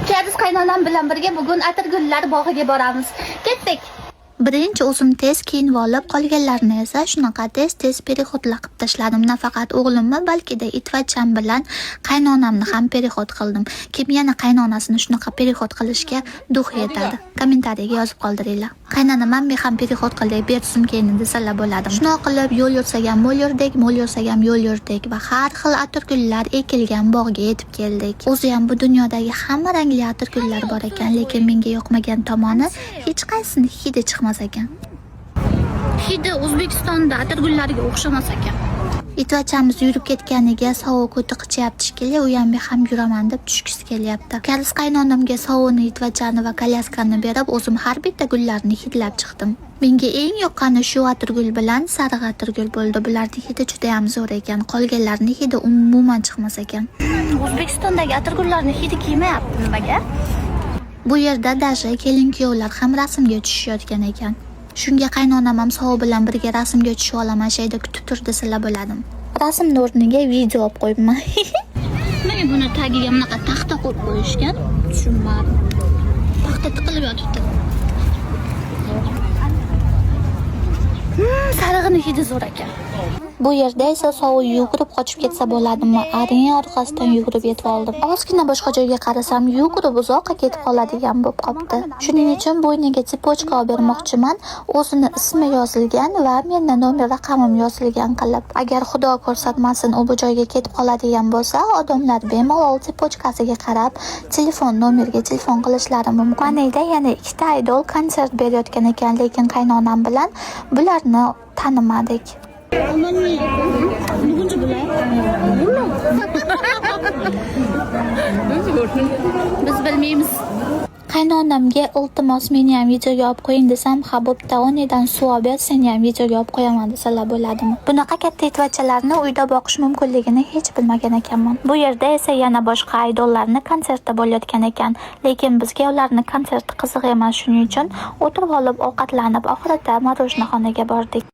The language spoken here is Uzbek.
Kadiz qaynonam bilan birga bugun atirgullar bog'iga boramiz. Ketdik. Birinchi o'zim tez kiyinib olib, qolganlarini esa shunaqa tez perexodlar qilib tashladim. Nafaqat o'g'limni, balki-da itvacham bilan qaynonamni ham perexod qildim. Kim yana qaynonasini shunaqa perexod qilishga duh yetadi? Kommentariyaga yozib qoldiringlar. Qaynonam ham perexod qildik, bersim keyin desalar bo'ladi. Shunaqa qilib yo'l yursak ham mo'l yurdik, mo'l yursak ham yo'l yurdik va har xil atirgullar ekilgan bog'ga yetib keldik. O'zi ham bu dunyodagi hamma rangli atirgullar bor ekan, lekin menga yoqmagan tomoni hech qaysini hidi chiqmas ekan. Hidi O'zbekistonda atirgullariga o'xshamas ekan. Itvachamiz yurib ketganiga sovuq o'ti qichyapti shekilli, u ham yuraman deb tushgisi kelyapti. Kaliz qaynonamga sovuni, itvachani va kolyaskani berib, o'zim har bitta gullarni hidlab chiqdim. Menga eng yoqqani shu atirgul bilan sariq atirgul bo'ldi. Bularning hidi juda ham zo'r ekan. Qolganlarining hidi umuman chiqmas ekan. O'zbekistondagi atirgullarning hidi kelmayapti nimaga? Bu yerda dashi kelin-kuyovlar ham rasmga tushishayotgan ekan. Shunga qaynonam ham sovuq bilan birga rasmga tushib olaman, shayda kutib tur desalar bo'ladi. Rasmning o'rniga video olib qo'yibman. Mana buni tagiga bunaqa taxta qo'yib qo'yishgan. Tushunmadim. Taxta tiqilib yotibdi. Sarig'ining hidi zo'r ekan. Bu yerda esa sovuq yugurib qochib ketsa bo'ladimi? Arining orqasidan yugurib yetib oldim. Ozgina boshqa joyga qarasam, yugurib uzoqqa ketib qoladigan bo'lib qopti. Shuning uchun bo'yniga sipochka olib bermoqchiman, o'zini ismi yozilgan va menning nomer raqamim yozilgan qilib. Agar Xudo ko'rsatmasin u bu joyga ketib qoladigan bo'lsa, odamlar bemalol sipochkasiga qarab, telefon nomeriga telefon qilishlari mumkin. Manida yana ikkita aydol konsert berayotgan ekan, lekin qaynonam bilan bularni tanimadik. Biz bilmaymiz. Qaynonamga iltimos meni ham videoga olib qo'ying desam, ha bo'pti, o'rnidan suv olib ber, seni ham videoga olib qo'yaman desalar bo'ladimi? Bunaqa katta itvachalarni uyda boqish mumkinligini hech bilmagan ekanman. Bu yerda esa yana boshqa aydollarning konserti bo'layotgan ekan, lekin bizga ularning konserti qiziq emas, shuning uchun o'tirib olib ovqatlanib, oxirida marojnaxonaga bordik.